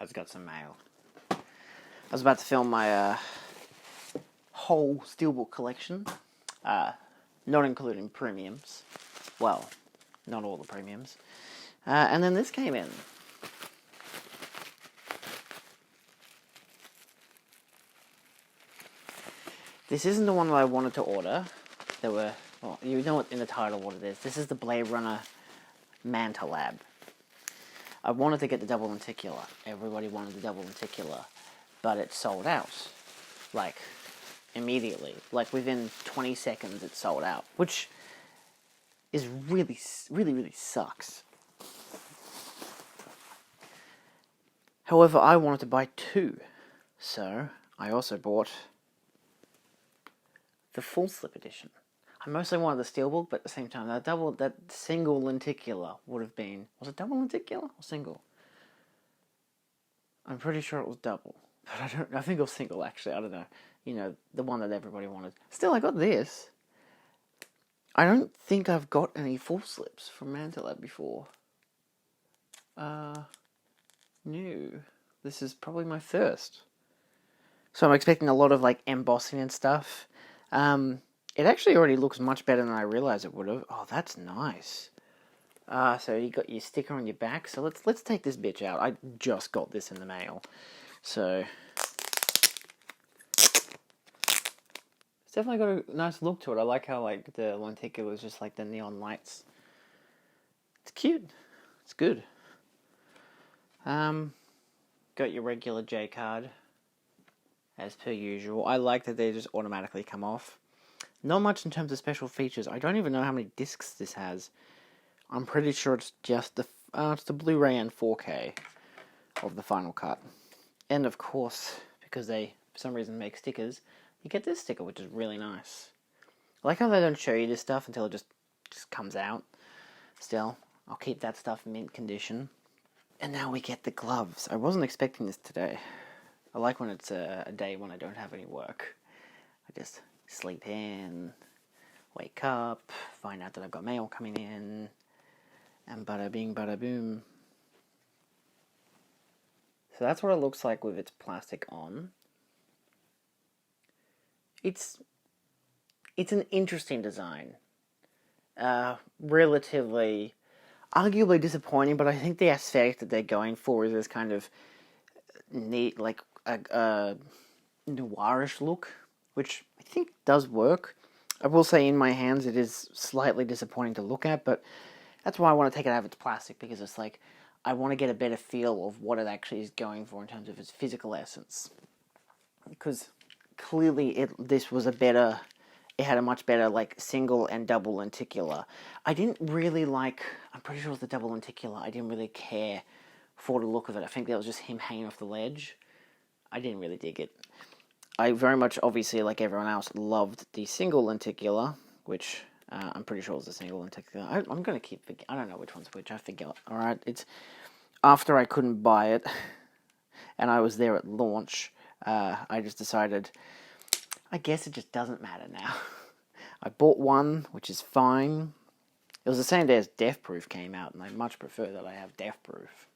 has got some mail. I was about to film my whole SteelBook collection, not including premiums. Well, not all the premiums. And then this came in. This isn't the one that I wanted to order. There were, well, you know what in the title what it is. This is the Blade Runner Manta Lab. I wanted to get the double lenticular. Everybody wanted the double lenticular, but it sold out, like, immediately. Like, within 20 seconds it sold out, which is really sucks. However, I wanted to buy two, so I also bought the full slip edition. I mostly wanted the SteelBook, but at the same time, that single lenticular would have been... Was it double lenticular or single? I'm pretty sure it was double. But I think it was single, actually. I don't know. You know, the one that everybody wanted. Still, I got this. I don't think I've got any full slips from Manta Lab before. No. This is probably my first. So I'm expecting a lot of, like, embossing and stuff. It actually already looks much better than I realized it would have. Oh, that's nice. So you got your sticker on your back. So let's take this bitch out. I just got this in the mail. So it's definitely got a nice look to it. I like how, like, the lenticular is just like the neon lights. It's cute. It's good. Got your regular J card, as per usual. I like that they just automatically come off. Not much in terms of special features. I don't even know how many discs this has. I'm pretty sure it's just the Blu-ray and 4K of the final cut. And of course, because they, for some reason, make stickers, you get this sticker, which is really nice. I like how they don't show you this stuff until it just comes out. Still, I'll keep that stuff mint condition. And now we get the gloves. I wasn't expecting this today. I like when it's a day when I don't have any work. I just sleep in, wake up, find out that I've got mail coming in, and bada bing, bada boom. So that's what it looks like with its plastic on. It's an interesting design. Relatively, arguably disappointing, but I think the aesthetic that they're going for is this kind of neat, like a noirish look, which I think does work. I will say in my hands it is slightly disappointing to look at, but that's why I want to take it out of its plastic, because it's like, I want to get a better feel of what it actually is going for in terms of its physical essence. Because clearly this was it had a much better, like, single and double lenticular. I didn't really like, I'm pretty sure it was the double lenticular, I didn't really care for the look of it. I think that was just him hanging off the ledge. I didn't really dig it. I very much, obviously, like everyone else, loved the single lenticular, which I'm pretty sure was the single lenticular. I'm going to keep... I don't know which one's which. I forget. Alright, it's... After I couldn't buy it, and I was there at launch, I just decided, I guess it just doesn't matter now. I bought one, which is fine. It was the same day as Death Proof came out, and I much prefer that I have Death Proof.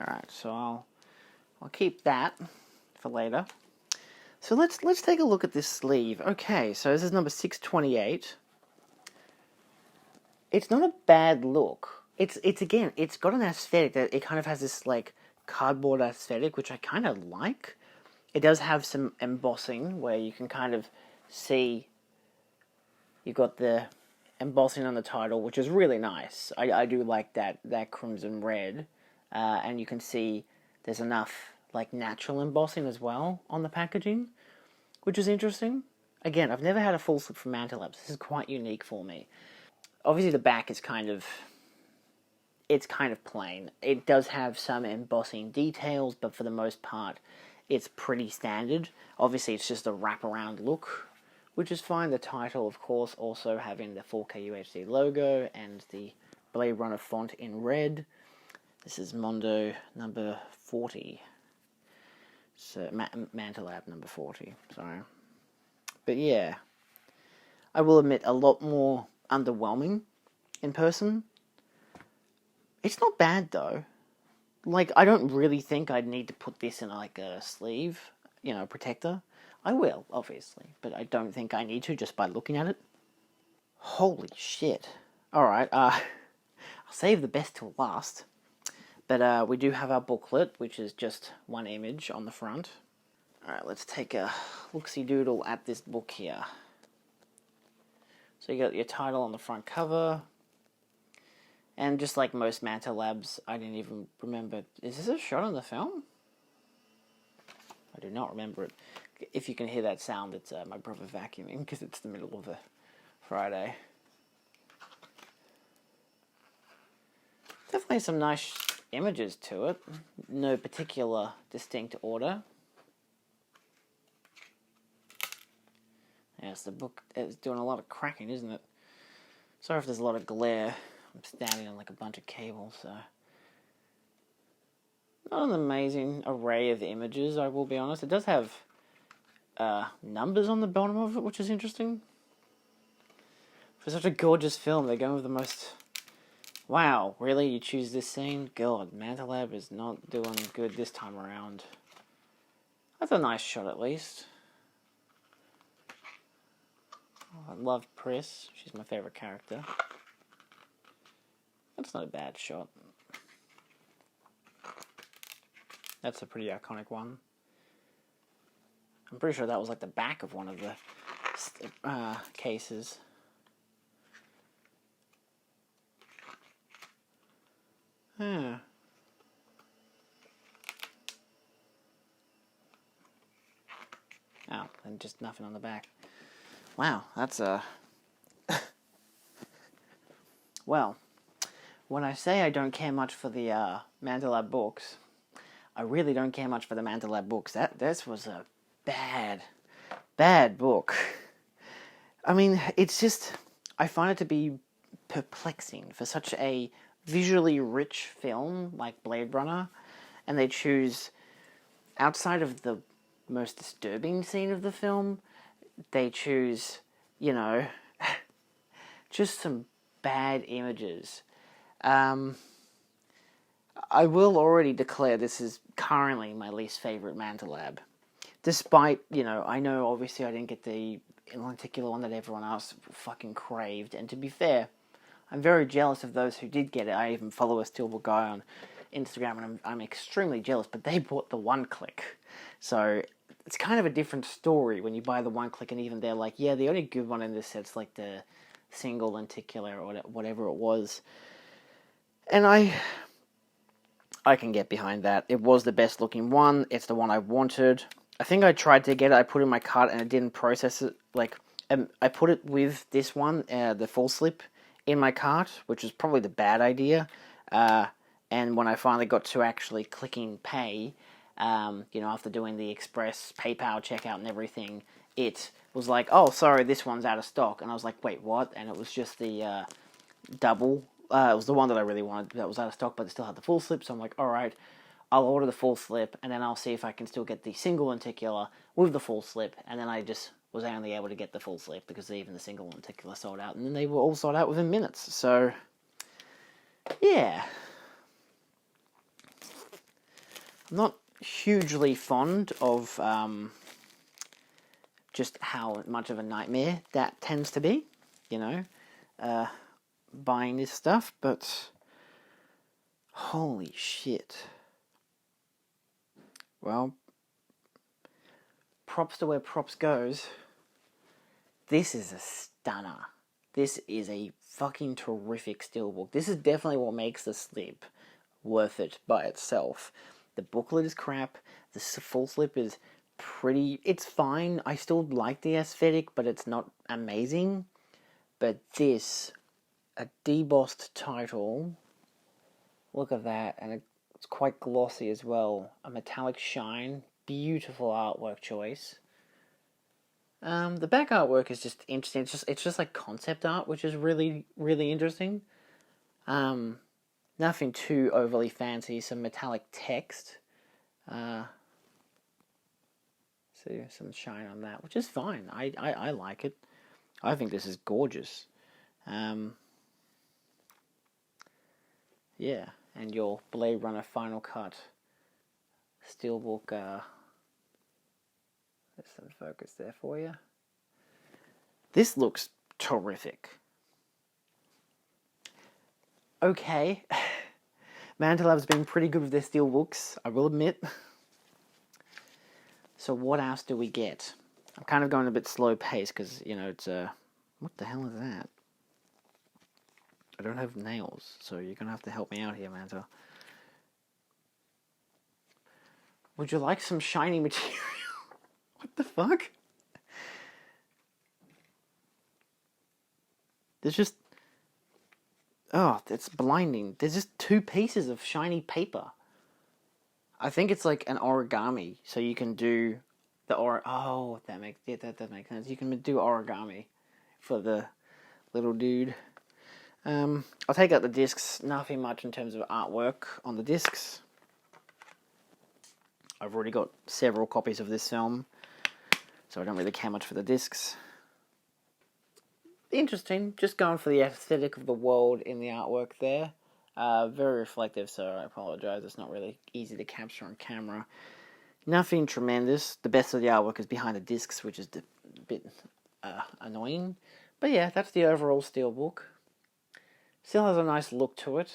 Alright, so I'll keep that for later. So let's take a look at this sleeve. Okay, so this is number 628. It's not a bad look. It's again, it's got an aesthetic that it kind of has this, like, cardboard aesthetic, which I kind of like. It does have some embossing where you can kind of see you've got the embossing on the title, which is really nice. I do like that crimson red, and you can see there's enough, like, natural embossing as well on the packaging, which is interesting. Again, I've never had a full slip from Manta Labs. This is quite unique for me. Obviously, the back is kind of plain. It does have some embossing details, but for the most part, it's pretty standard. Obviously, it's just a wraparound look, which is fine. The title, of course, also having the 4K UHD logo and the Blade Runner font in red. This is Mondo number 40. So, Manta Lab number 40, sorry. But yeah, I will admit, a lot more underwhelming in person. It's not bad, though. like, I don't really think I'd need to put this in, like, a sleeve, protector. I will, obviously, but I don't think I need to just by looking at it. Holy shit. Alright, I'll save the best till last. But we do have our booklet, which is just one image on the front. Alright, let's take a look-see-doodle at this book here. So you got your title on the front cover. And just like most Manta Labs, I didn't even remember... Is this a shot in the film? I do not remember it. If you can hear that sound, it's my brother vacuuming, because it's the middle of a Friday. Definitely some nice images to it. No particular distinct order. Yes, the book is doing a lot of cracking, isn't it? Sorry if there's a lot of glare. I'm standing on like a bunch of cables, so... Not an amazing array of images, I will be honest. It does have numbers on the bottom of it, which is interesting. For such a gorgeous film, they're going with the most... Wow, really? You choose this scene? God, Manta Lab is not doing good this time around. That's a nice shot, at least. Oh, I love Pris. She's my favourite character. That's not a bad shot. That's a pretty iconic one. I'm pretty sure that was like the back of one of the cases. Yeah. Oh, and just nothing on the back. Wow, that's a... Well, when I say I don't care much for the Manta Lab books, I really don't care much for the Manta Lab books. This was a bad book. I mean, it's just... I find it to be perplexing for such a visually rich film like Blade Runner, and they choose, outside of the most disturbing scene of the film, they choose, just some bad images. I will already declare this is currently my least favourite Manta Lab. Despite, I know obviously I didn't get the lenticular one that everyone else fucking craved, and to be fair, I'm very jealous of those who did get it. I even follow a SteelBook guy on Instagram, and I'm extremely jealous, but they bought the one-click. So it's kind of a different story when you buy the one-click, and even they're like, yeah, the only good one in this set's like the single lenticular or whatever it was. And I can get behind that. It was the best looking one. It's the one I wanted. I think I tried to get it. I put it in my cart and it didn't process it. I put it with this one, the full slip, in my cart, which was probably the bad idea. And when I finally got to actually clicking pay, after doing the express PayPal checkout and everything, it was like, oh, sorry, this one's out of stock. And I was like, wait, what? And it was just the double. It was the one that I really wanted that was out of stock, but it still had the full slip. So I'm like, all right, I'll order the full slip, and then I'll see if I can still get the single lenticular with the full slip. And then I just was only able to get the full slip because even the single lenticular sold out, and then they were all sold out within minutes. So, yeah. I'm not hugely fond of just how much of a nightmare that tends to be, buying this stuff, but holy shit. Well, props to where props goes. This is a stunner. This is a fucking terrific steelbook. This is definitely what makes the slip worth it by itself. The booklet is crap. The full slip is pretty... It's fine. I still like the aesthetic, but it's not amazing. But this, a debossed title, look at that, and it's quite glossy as well. A metallic shine, beautiful artwork choice. The back artwork is just interesting. It's just like concept art, which is really, really interesting. Nothing too overly fancy. Some metallic text. See some shine on that, which is fine. I like it. I think this is gorgeous. Yeah, and your Blade Runner Final Cut SteelBook. There's some focus there for you. This looks terrific. Okay. Manta Lab's been pretty good with their SteelBooks, I will admit. So what else do we get? I'm kind of going a bit slow pace because, you know, it's what the hell is that? I don't have nails, so you're going to have to help me out here, Manta. Would you like some shiny material? What the fuck? There's just... Oh, it's blinding. There's just 2 pieces of shiny paper. I think it's like an origami, so you can do the Oh, that makes sense. You can do origami for the little dude. I'll take out the discs. Nothing much in terms of artwork on the discs. I've already got several copies of this film, so I don't really care much for the discs. Interesting, just going for the aesthetic of the world in the artwork there. Very reflective, so I apologise. It's not really easy to capture on camera. Nothing tremendous. The best of the artwork is behind the discs, which is a bit annoying. But yeah, that's the overall SteelBook. Still has a nice look to it.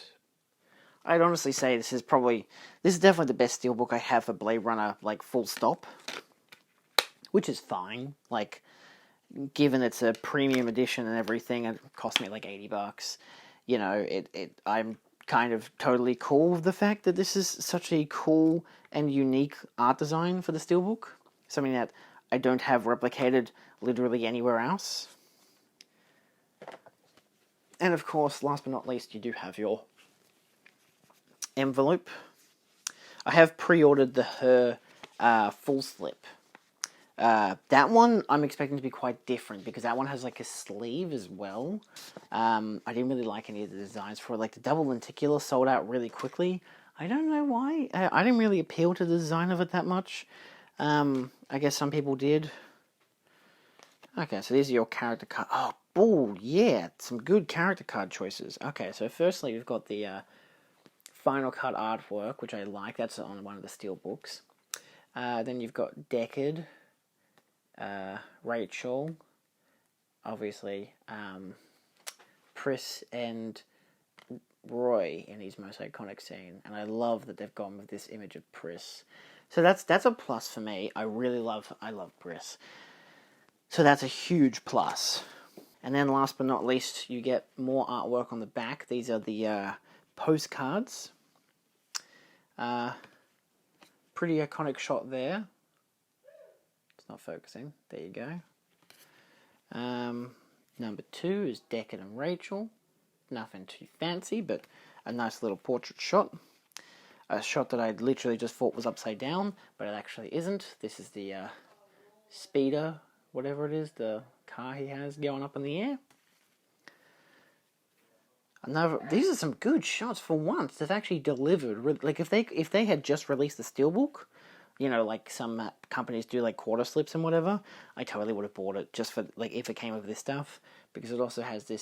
I'd honestly say this is definitely the best SteelBook I have for Blade Runner, like, full stop. Which is fine. Like, given it's a premium edition and everything, it cost me like $80. You know, I'm kind of totally cool with the fact that this is such a cool and unique art design for the SteelBook. Something that I don't have replicated literally anywhere else. And of course, last but not least, you do have your envelope. I have pre-ordered the Her full slip. That one I'm expecting to be quite different because that one has like a sleeve as well. I didn't really like any of the designs for it. Like the double lenticular sold out really quickly. I don't know why. I didn't really appeal to the design of it that much. I guess some people did. Okay, so these are your character card. Oh, yeah, some good character card choices. Okay, so firstly you've got the Final Cut artwork, which I like. That's on one of the SteelBooks. Then you've got Decadent Rachel, obviously, Pris and Roy in his most iconic scene, and I love that they've gone with this image of Pris. So that's a plus for me. I love Pris. So that's a huge plus. And then last but not least, you get more artwork on the back. These are the postcards. Pretty iconic shot there. It's not focusing. There you go. Number 2 is Decadent Rachel. Nothing too fancy, but a nice little portrait shot. A shot that I literally just thought was upside down, but it actually isn't. This is the speeder, whatever it is, the car he has going up in the air. These are some good shots for once. They've actually delivered. Like if they had just released the SteelBook, you know, like some companies do, like quarter slips and whatever, I totally would have bought it just for like if it came with this stuff, because it also has the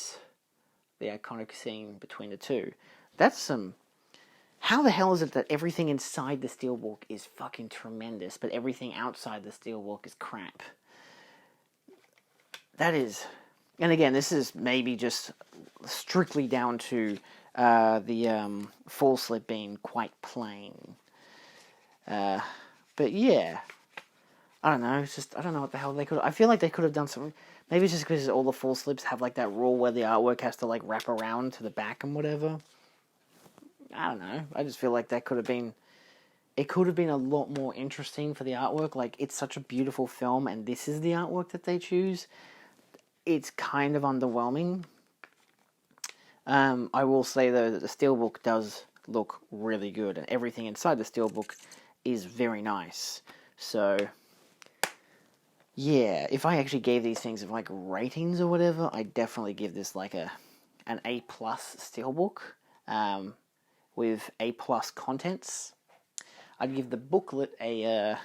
iconic scene between the two. That's some. How the hell is it that everything inside the SteelBook is fucking tremendous, but everything outside the SteelBook is crap? That is... And again, this is maybe just strictly down to the full slip being quite plain. But yeah, I don't know. It's just, I don't know what the hell they could... I feel like they could have done something... Maybe it's just because all the full slips have like that rule where the artwork has to like wrap around to the back and whatever. I don't know. I just feel like that could have been... It could have been a lot more interesting for the artwork. Like, it's such a beautiful film, and this is the artwork that they choose. It's kind of underwhelming. I will say, though, that the SteelBook does look really good, and everything inside the SteelBook is very nice. So, yeah, if I actually gave these things like ratings or whatever, I'd definitely give this like an A+ SteelBook with A+ contents. I'd give the booklet a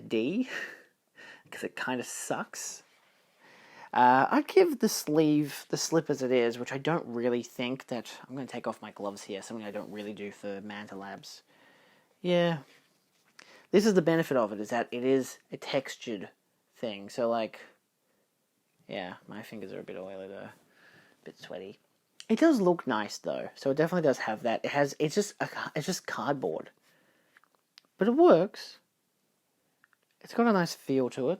D, because it kind of sucks. I'd give the slip as it is, which I don't really think that... I'm going to take off my gloves here, something I don't really do for Manta Labs. Yeah. This is the benefit of it, is that it is a textured thing. So, like, yeah, my fingers are a bit oily though. A bit sweaty. It does look nice though, so it definitely does have that. It's just cardboard. But it works. It's got a nice feel to it.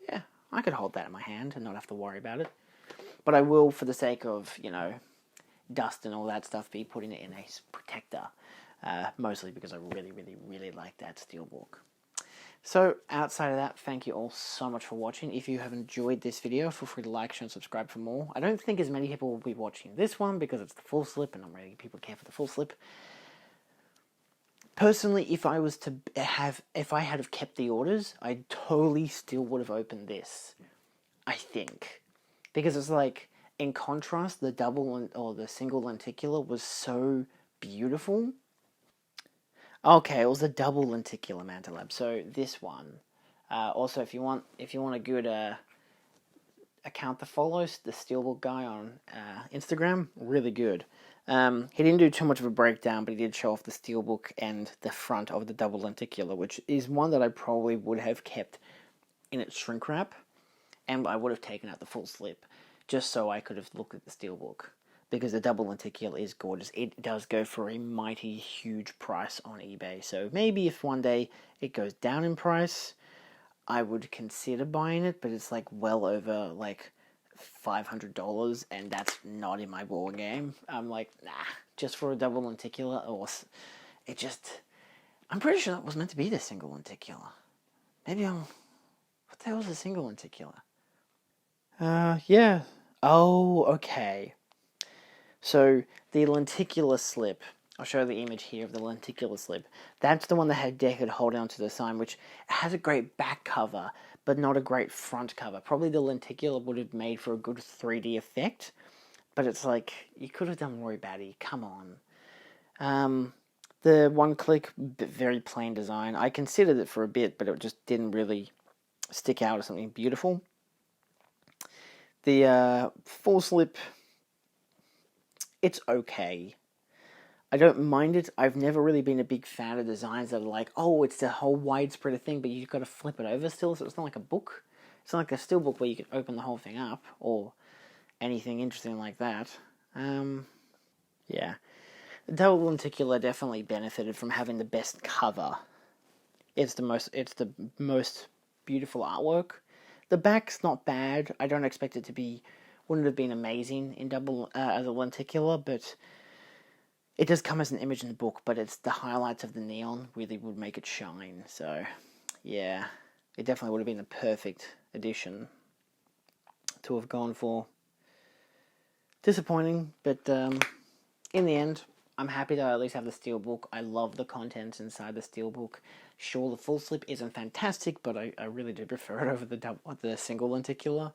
Yeah, I could hold that in my hand and not have to worry about it. But I will, for the sake of, dust and all that stuff, be putting it in a protector. Mostly because I really, really, really like that SteelBook. So, outside of that, thank you all so much for watching. If you have enjoyed this video, feel free to like, share, and subscribe for more. I don't think as many people will be watching this one because it's the full slip, and not really people care for the full slip. Personally, if I had have kept the orders, I totally still would have opened this. I think. Because it's like, in contrast, the double or the single lenticular was so beautiful. Okay, it was a double lenticular Manta Lab. So this one. Also, if you want a good account to follow, the SteelBook guy on Instagram, really good. He didn't do too much of a breakdown, but he did show off the SteelBook and the front of the double lenticular, which is one that I probably would have kept in its shrink wrap, and I would have taken out the full slip, just so I could have looked at the SteelBook. Because the double lenticular is gorgeous. It does go for a mighty huge price on eBay. So maybe if one day it goes down in price, I would consider buying it. But it's like well over like $500, and that's not in my ball game. I'm like, nah, just for a double lenticular, or it just... I'm pretty sure that was meant to be the single lenticular. Maybe what the hell is a single lenticular? Yeah. Oh, okay. So, the lenticular slip, I'll show the image here of the lenticular slip. That's the one that had Decadent hold on to the sign, which has a great back cover, but not a great front cover. Probably the lenticular would have made for a good 3D effect, but it's like, you could have done Roy Batty, come on. The one-click, very plain design. I considered it for a bit, but it just didn't really stick out as something beautiful. The full slip... it's okay. I don't mind it. I've never really been a big fan of designs that are like, oh, it's the whole widespread thing, but you've got to flip it over still, so it's not like a book. It's not like a SteelBook where you can open the whole thing up, or anything interesting like that. Yeah. The double lenticular definitely benefited from having the best cover. It's the most beautiful artwork. The back's not bad. I don't expect it to be... wouldn't have been amazing in double as a lenticular, but it does come as an image in the book, but it's the highlights of the neon really would make it shine. So, yeah, it definitely would have been the perfect addition to have gone for. Disappointing, but in the end, I'm happy to at least have the SteelBook. I love the contents inside the SteelBook. Sure, the full slip isn't fantastic, but I really do prefer it over the single lenticular.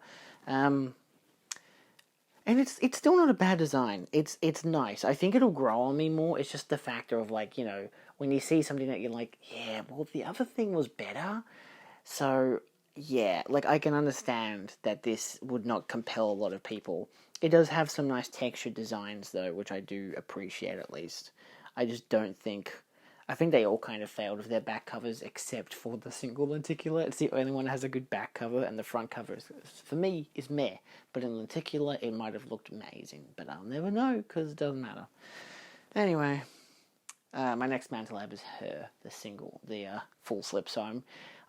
And it's still not a bad design. It's nice. I think it'll grow on me more. It's just the factor of, like, when you see something that you're like, yeah, well, the other thing was better. So, yeah, like, I can understand that this would not compel a lot of people. It does have some nice textured designs, though, which I do appreciate, at least. I just don't think... I think they all kind of failed with their back covers, except for the single lenticular. It's the only one that has a good back cover, and the front cover, for me, is meh. But in lenticular, it might have looked amazing. But I'll never know, because it doesn't matter. Anyway, my next Manta Lab is the full slip. So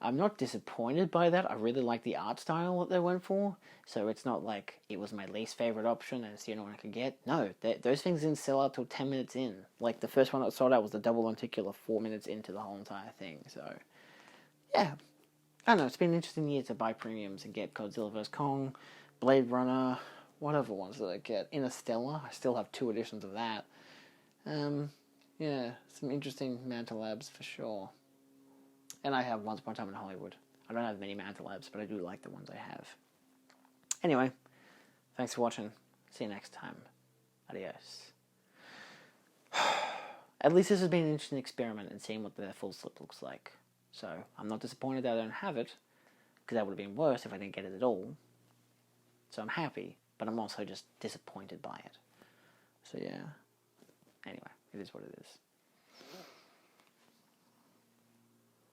I'm not disappointed by that. I really like the art style that they went for. So it's not like it was my least favorite option and it's the only one I could get. No, those things didn't sell out till 10 minutes in. Like, the first one that sold out was the double lenticular 4 minutes into the whole entire thing. So, yeah. I don't know, it's been an interesting year to buy premiums and get Godzilla vs. Kong, Blade Runner, what other ones did I get? Interstellar, I still have 2 editions of that. Yeah, some interesting Manta Labs for sure. And I have Once Upon a Time in Hollywood. I don't have many Manta Labs, but I do like the ones I have. Anyway, thanks for watching. See you next time. Adios. At least this has been an interesting experiment in seeing what the full slip looks like. So, I'm not disappointed that I don't have it, because that would have been worse if I didn't get it at all. So I'm happy, but I'm also just disappointed by it. So yeah. Anyway, it is what it is.